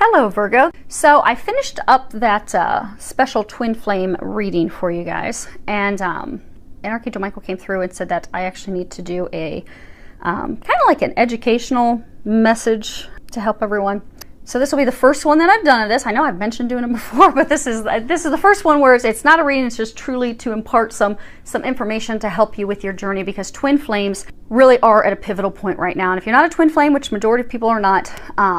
Hello Virgo. So I finished up that special twin flame reading for you guys, and Archangel Michael came through and said that I actually need to do a kind of like an educational message to help everyone. So this will be the first one that I've done of this. I know I've mentioned doing it before, but this is the first one where it's not a reading, it's just truly to impart some information to help you with your journey, because twin flames really are at a pivotal point right now. And if you're not a twin flame, which majority of people are not,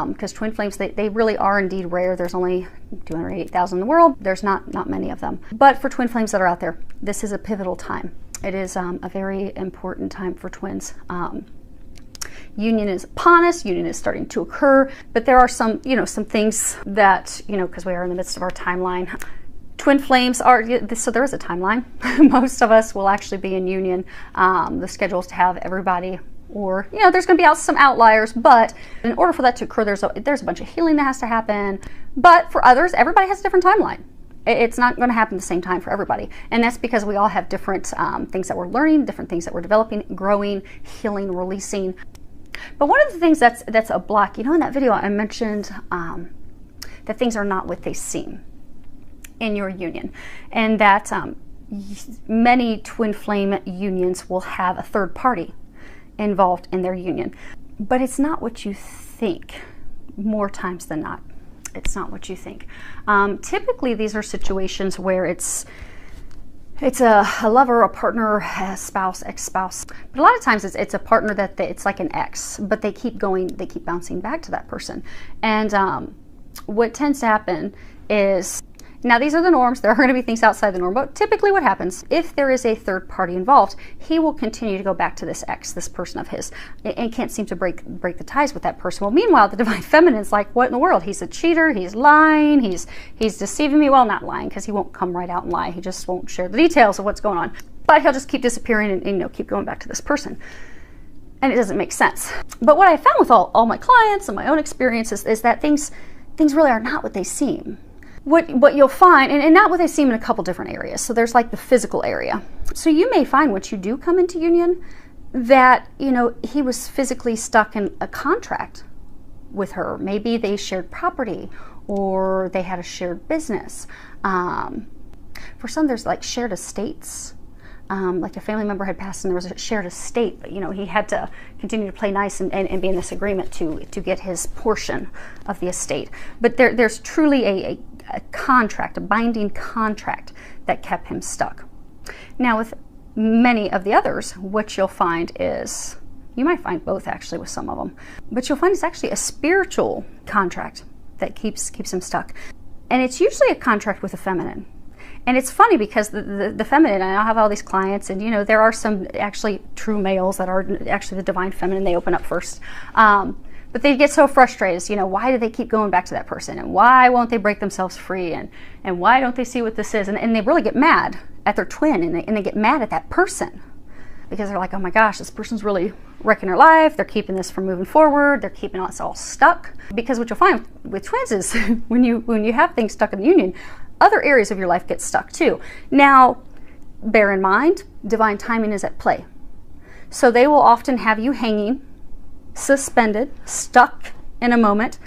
because twin flames, they really are indeed rare. There's only 208,000 in the world. There's not many of them. But for twin flames that are out there, this is a pivotal time. It is a very important time for twins. Union is upon us, union is starting to occur, but there are some things that, because we are in the midst of our timeline. Twin flames are, so there is a timeline. Most of us will actually be in union. The schedule is to have everybody, or, there's going to be some outliers, but in order for that to occur, there's a bunch of healing that has to happen. But for others, everybody has a different timeline. It's not going to happen at the same time for everybody. And that's because we all have different things that we're learning, different things that we're developing, growing, healing, releasing. But one of the things that's a block, in that video I mentioned that things are not what they seem in your union, and that many twin flame unions will have a third party involved in their union. But it's not what you think more times than not. It's not what you think. Typically, these are situations where it's a lover, a partner, a spouse, ex-spouse. But a lot of times it's a partner that it's like an ex, but they keep bouncing back to that person. And what tends to happen is, now these are the norms, there are going to be things outside the norm, but typically what happens, if there is a third party involved, he will continue to go back to this ex, this person of his, and can't seem to break the ties with that person. Well, meanwhile, the divine feminine's like, what in the world? He's a cheater, he's lying, he's deceiving me. Well, not lying, because he won't come right out and lie. He just won't share the details of what's going on. But he'll just keep disappearing and keep going back to this person. And it doesn't make sense. But what I found with all my clients and my own experiences is that things really are not what they seem. What you'll find, and not what they seem, in a couple different areas. So there's like the physical area. So you may find, once you do come into union, that, he was physically stuck in a contract with her. Maybe they shared property, or they had a shared business. For some, there's like shared estates. Like a family member had passed and there was a shared estate, but he had to continue to play nice and be in this agreement to get his portion of the estate. But there's truly a contract, a binding contract that kept him stuck. Now with many of the others, what you'll find is, you might find both actually with some of them, but you'll find it's actually a spiritual contract that keeps him stuck. And it's usually a contract with a feminine. And it's funny because the feminine, and I have all these clients, and there are some actually true males that are actually the divine feminine, they open up first. But they get so frustrated, why do they keep going back to that person? And why won't they break themselves free? And why don't they see what this is? And they really get mad at their twin, and they get mad at that person. Because they're like, oh my gosh, this person's really wrecking their life. They're keeping this from moving forward. They're keeping us all stuck. Because what you'll find with twins is when you have things stuck in the union, other areas of your life get stuck too. Now, bear in mind, divine timing is at play. So they will often have you hanging, suspended, stuck in a moment,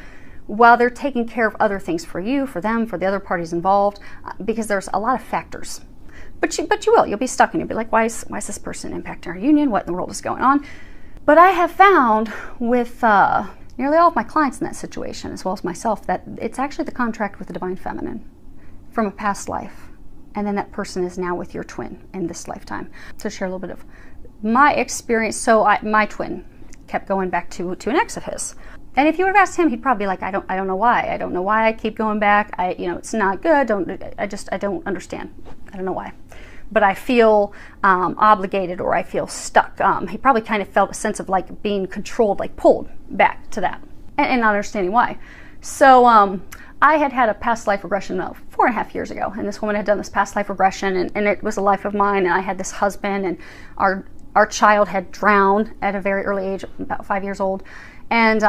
while they're taking care of other things for you, for them, for the other parties involved, because there's a lot of factors. But you'll be stuck, and you'll be like, why is this person impacting our union? What in the world is going on? But I have found with nearly all of my clients in that situation, as well as myself, that it's actually the contract with the divine feminine from a past life, and then that person is now with your twin in this lifetime. To share a little bit of my experience, so my twin kept going back to an ex of his, and if you would have asked him, he'd probably be like, I don't know why I keep going back. It's not good. I don't understand. I don't know why, but I feel obligated, or I feel stuck. He probably kind of felt a sense of like being controlled, like pulled back to that, and not understanding why. So I had a past life regression 4.5 years ago, and this woman had done this past life regression, and it was a life of mine, and I had this husband, and our child had drowned at a very early age, about 5 years old, and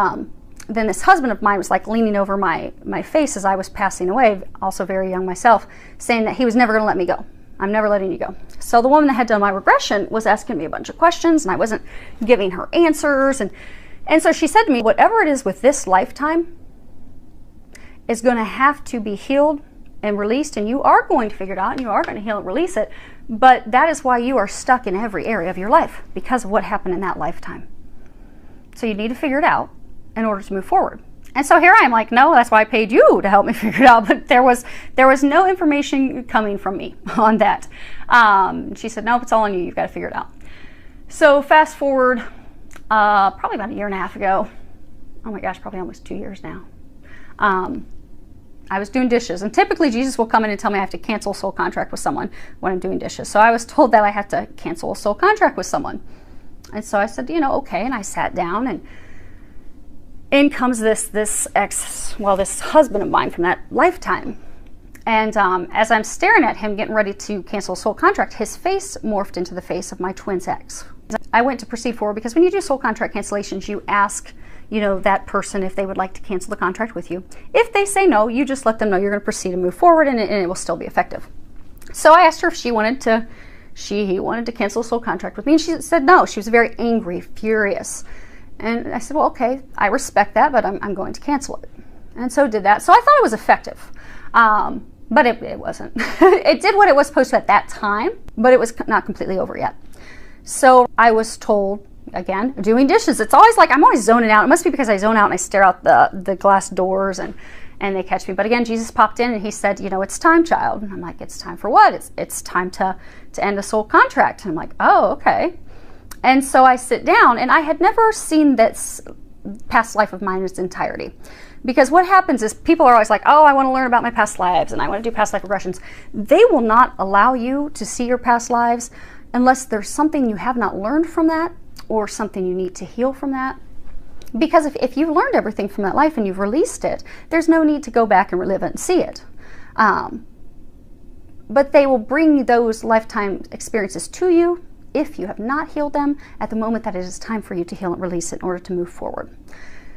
then this husband of mine was like leaning over my face as I was passing away, also very young myself, saying that he was never going to let me go. I'm never letting you go. So the woman that had done my regression was asking me a bunch of questions, and I wasn't giving her answers, and so she said to me, whatever it is with this lifetime, is going to have to be healed and released, and you are going to figure it out, and you are going to heal and release it. But that is why you are stuck in every area of your life, because of what happened in that lifetime. So you need to figure it out in order to move forward. And so here I am like, no, that's why I paid you to help me figure it out. But there was no information coming from me on that. She said, nope, it's all on you. You've got to figure it out. So fast forward, probably about 1.5 years ago. Oh my gosh, probably almost 2 years now. I was doing dishes, and typically Jesus will come in and tell me I have to cancel a soul contract with someone when I'm doing dishes. So I was told that I had to cancel a soul contract with someone. And so I said, okay, and I sat down, and in comes this husband of mine from that lifetime. And as I'm staring at him getting ready to cancel a soul contract, his face morphed into the face of my twin's ex. I went to proceed forward because when you do soul contract cancellations, you ask that person if they would like to cancel the contract with you. If they say no, you just let them know you're going to proceed and move forward, and it will still be effective. So I asked her if he wanted to cancel a soul contract with me, and she said no. She was very angry, furious. And I said, well, okay, I respect that, but I'm going to cancel it. And so did that. So I thought it was effective, but it wasn't. It did what it was supposed to at that time, but it was not completely over yet. So I was told, again, doing dishes, it's always like I'm always zoning out. It must be because I zone out and I stare out the glass doors and they catch me. But again, Jesus popped in and he said, it's time, child. And I'm like, it's time for what? It's time to end a soul contract. And I'm like, oh, okay. And so I sit down, and I had never seen this past life of mine in its entirety. Because what happens is people are always like, oh, I want to learn about my past lives and I want to do past life regressions. They will not allow you to see your past lives unless there's something you have not learned from that or something you need to heal from that. Because if you've learned everything from that life and you've released it, there's no need to go back and relive it and see it. But they will bring those lifetime experiences to you if you have not healed them at the moment that it is time for you to heal and release it in order to move forward.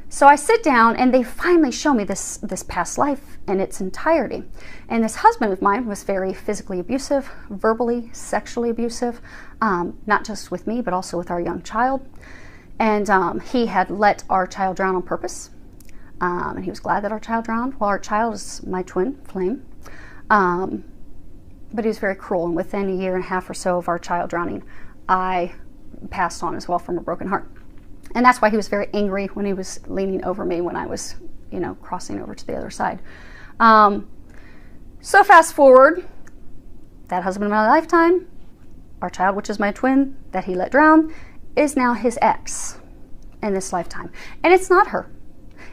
So I sit down and they finally show me this past life in its entirety. And this husband of mine was very physically abusive, verbally, sexually abusive, not just with me, but also with our young child. And he had let our child drown on purpose. And he was glad that our child drowned. Well, our child is my twin flame. But he was very cruel. And within 1.5 years or so of our child drowning, I passed on as well from a broken heart. And that's why he was very angry when he was leaning over me when I was, crossing over to the other side. So fast forward, that husband of my lifetime, our child, which is my twin, that he let drown, is now his ex in this lifetime. And it's not her.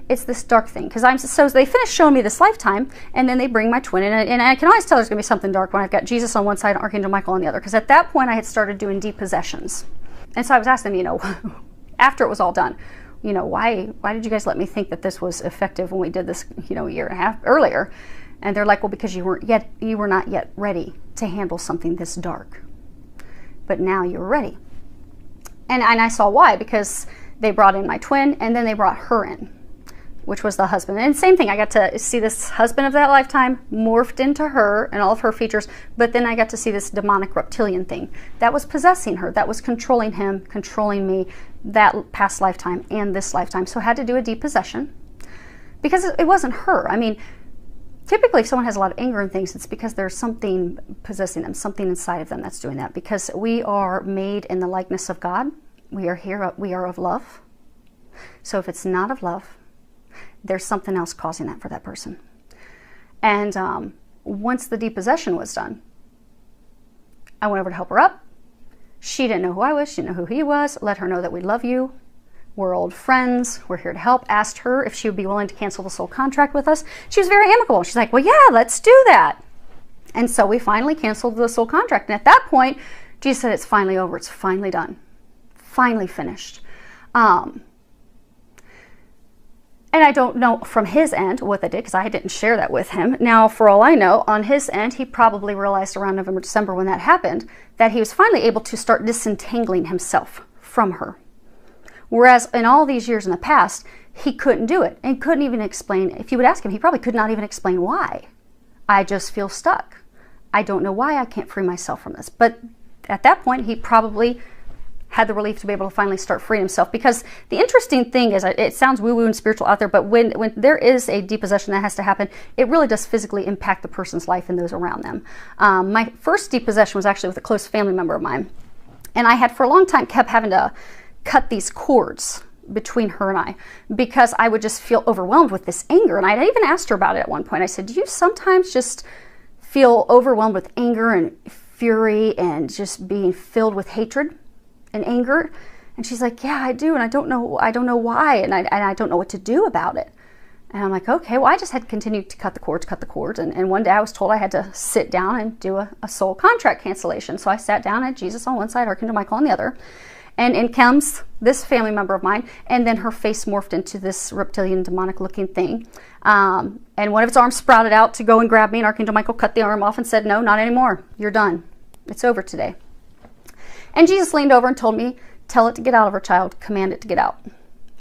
It's this dark thing. So they finish showing me this lifetime, and then they bring my twin in, and I can always tell there's going to be something dark when I've got Jesus on one side and Archangel Michael on the other, because at that point I had started doing depossessions. And so I was asking them, after it was all done, why did you guys let me think that this was effective when we did this, 1.5 years earlier? And they're like, well, because you were not yet ready to handle something this dark. But now you're ready. And I saw why, because they brought in my twin, and then they brought her in, which was the husband. And same thing, I got to see this husband of that lifetime morphed into her and all of her features, but then I got to see this demonic reptilian thing that was possessing her, that was controlling him, controlling me, that past lifetime and this lifetime. So I had to do a depossession because it wasn't her. I mean, typically if someone has a lot of anger and things, it's because there's something possessing them, something inside of them that's doing that, because we are made in the likeness of God. We are of love. So if it's not of love, there's something else causing that for that person. And once the depossession was done, I went over to help her up. She didn't know who I was. She didn't know who he was. Let her know that we love you. We're old friends. We're here to help. Asked her if she would be willing to cancel the soul contract with us. She was very amicable. She's like, well, yeah, let's do that. And so we finally canceled the soul contract. And at that point, Jesus said, it's finally over. It's finally done. Finally finished. And I don't know from his end what they did, because I didn't share that with him. Now, for all I know, on his end, he probably realized around November, December when that happened, that he was finally able to start disentangling himself from her. Whereas in all these years in the past, he couldn't do it and couldn't even explain. If you would ask him, he probably could not even explain why. I just feel stuck. I don't know why I can't free myself from this. But at that point, he probably had the relief to be able to finally start freeing himself. Because the interesting thing is, it sounds woo-woo and spiritual out there, but when there is a depossession that has to happen, it really does physically impact the person's life and those around them. My first depossession was actually with a close family member of mine. And I had for a long time kept having to cut these cords between her and I, because I would just feel overwhelmed with this anger. And I even asked her about it at one point. I said, do you sometimes just feel overwhelmed with anger and fury and just being filled with hatred and anger? And she's like, yeah, I do. And I don't know why. And I don't know what to do about it. And I'm like, okay, well, I just had continued to cut the cords. And one day I was told I had to sit down and do a soul contract cancellation. So I sat down, at Jesus on one side, Archangel Michael on the other. And in comes this family member of mine, and then her face morphed into this reptilian, demonic-looking thing. And one of its arms sprouted out to go and grab me, and Archangel Michael cut the arm off and said, no, not anymore. You're done. It's over today. And Jesus leaned over and told me, tell it to get out of her, child. Command it to get out.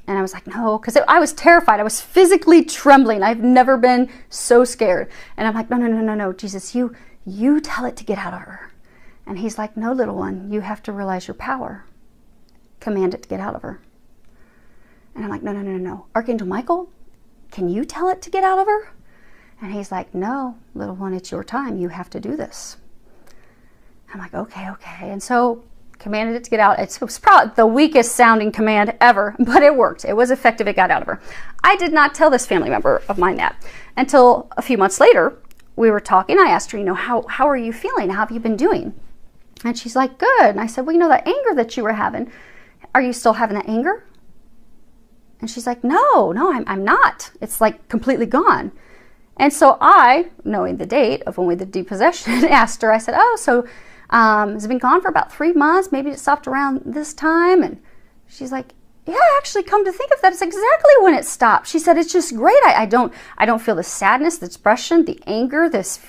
And I was like, no, because I was terrified. I was physically trembling. I've never been so scared. And I'm like, no, Jesus, you tell it to get out of her. And he's like, no, little one, you have to realize your power. Command it to get out of her. And I'm like, no. Archangel Michael, can you tell it to get out of her? And he's like, no, little one, it's your time. You have to do this. I'm like, okay. And so commanded it to get out. It was probably the weakest sounding command ever, but it worked. It was effective. It got out of her. I did not tell this family member of mine that until a few months later. We were talking. I asked her, how are you feeling? How have you been doing? And she's like, good. And I said, well, that anger that you were having, are you still having that anger? And she's like, no, I'm not. It's like completely gone. And so I, knowing the date of when we did depossession, asked her, I said, oh, so has it been gone for about 3 months? Maybe it stopped around this time. And she's like, yeah, actually, come to think of that, it's exactly when it stopped. She said, it's just great. I don't feel the sadness, the depression, the anger, this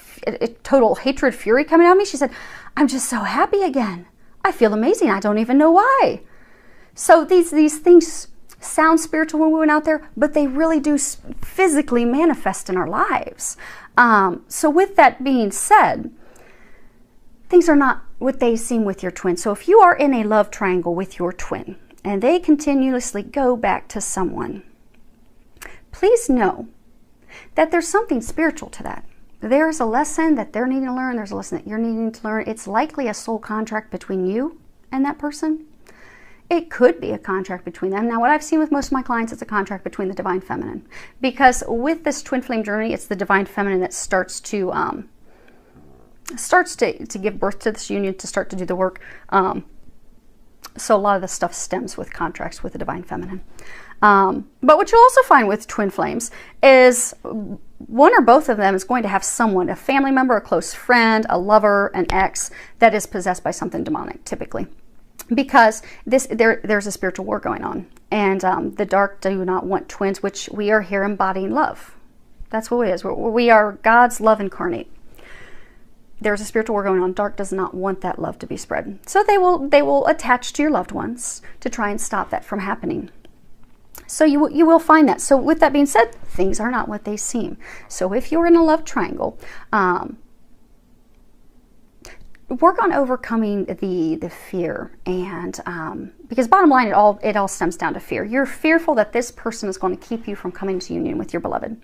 total hatred, fury coming out of me. She said, I'm just so happy again. I feel amazing. I don't even know why. So these things sound spiritual when we went out there, but they really do physically manifest in our lives. So with that being said, things are not what they seem with your twin. So if you are in a love triangle with your twin and they continuously go back to someone, please know that there's something spiritual to that. There's a lesson that they're needing to learn. There's a lesson that you're needing to learn. It's likely a soul contract between you and that person. It could be a contract between them. Now, what I've seen with most of my clients, it's a contract between the divine feminine. Because with this twin flame journey, it's the divine feminine that starts to give birth to this union, to start to do the work. So a lot of the stuff stems with contracts with the divine feminine. But what you'll also find with twin flames is one or both of them is going to have someone, a family member, a close friend, a lover, an ex, that is possessed by something demonic, typically. Because there's a spiritual war going on. And the dark do not want twins, which we are here embodying love. That's what it is. We are God's love incarnate. There's a spiritual war going on. Dark does not want that love to be spread. So they will attach to your loved ones to try and stop that from happening. So you will find that. So with that being said, things are not what they seem. So if you're in a love triangle, work on overcoming the fear, and because bottom line, it all stems down to fear. You're fearful that this person is going to keep you from coming into union with your beloved.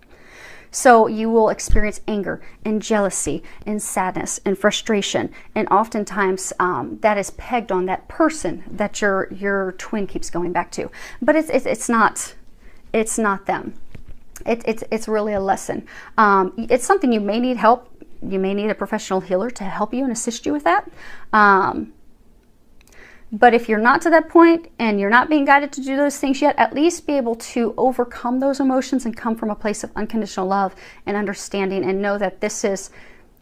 So you will experience anger and jealousy and sadness and frustration, and oftentimes that is pegged on that person that your twin keeps going back to. But it's not them. It's really a lesson. It's something you may need help. You may need a professional healer to help you and assist you with that. But if you're not to that point and you're not being guided to do those things yet, at least be able to overcome those emotions and come from a place of unconditional love and understanding, and know that this is,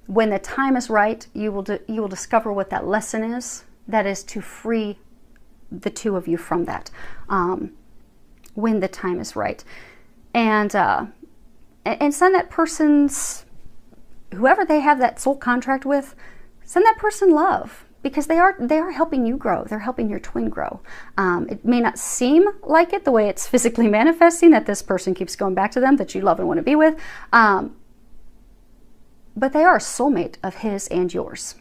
when the time is right, you will discover what that lesson is. That is to free the two of you from that when the time is right. And send that person's, whoever they have that soul contract with, send that person love, because they are helping you grow. They're helping your twin grow. It may not seem like it the way it's physically manifesting, that this person keeps going back to them, that you love and want to be with, but they are a soulmate of his and yours.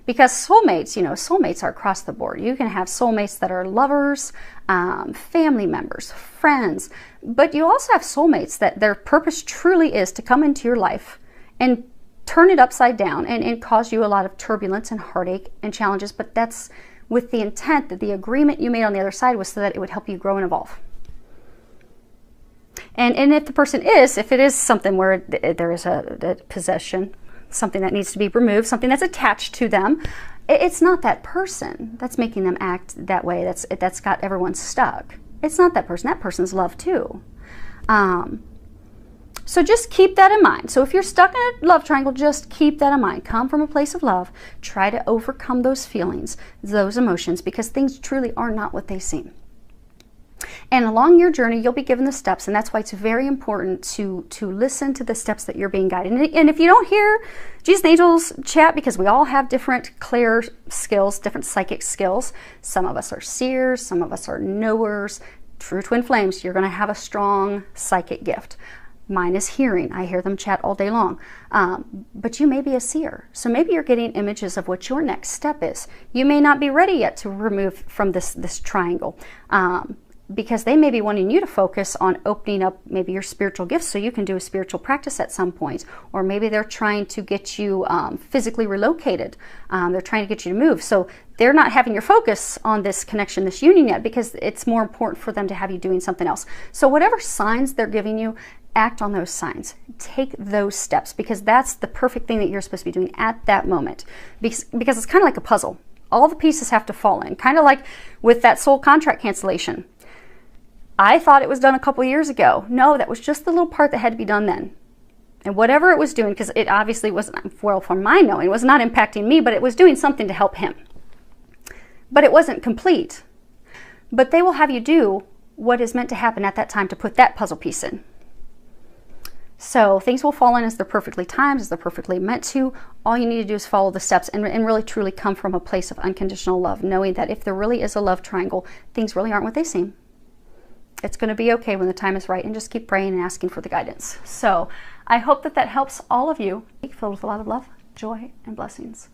Because soulmates, you know, soulmates are across the board. You can have soulmates that are lovers, family members, friends, but you also have soulmates that their purpose truly is to come into your life and turn it upside down and cause you a lot of turbulence and heartache and challenges, but that's with the intent that the agreement you made on the other side was so that it would help you grow and evolve. And if the person is, if it is something where there is a possession, something that needs to be removed, something that's attached to them, it's not that person that's making them act that way, that's got everyone stuck. It's not that person. That person's love too. So just keep that in mind. So if you're stuck in a love triangle, just keep that in mind. Come from a place of love. Try to overcome those feelings, those emotions, because things truly are not what they seem. And along your journey, you'll be given the steps, and that's why it's very important to listen to the steps that you're being guided. And if you don't hear Jesus and Angels chat, because we all have different clair skills, different psychic skills. Some of us are seers, some of us are knowers. True twin flames, you're going to have a strong psychic gift. Mine is hearing. I hear them chat all day long. But you may be a seer. So maybe you're getting images of what your next step is. You may not be ready yet to remove from this triangle. Because they may be wanting you to focus on opening up maybe your spiritual gifts so you can do a spiritual practice at some point. Or maybe they're trying to get you physically relocated. They're trying to get you to move. So they're not having your focus on this connection, this union yet, because it's more important for them to have you doing something else. So whatever signs they're giving you, act on those signs. Take those steps, because that's the perfect thing that you're supposed to be doing at that moment. Because it's kind of like a puzzle. All the pieces have to fall in. Kind of like with that soul contract cancellation. I thought it was done a couple years ago. No, that was just the little part that had to be done then. And whatever it was doing, because it obviously wasn't, well, from my knowing, it was not impacting me, but it was doing something to help him. But it wasn't complete. But they will have you do what is meant to happen at that time to put that puzzle piece in. So things will fall in as they're perfectly timed, as they're perfectly meant to. All you need to do is follow the steps and really truly come from a place of unconditional love, knowing that if there really is a love triangle, things really aren't what they seem. It's going to be okay when the time is right, and just keep praying and asking for the guidance. So I hope that helps all of you. Filled with a lot of love, joy, and blessings.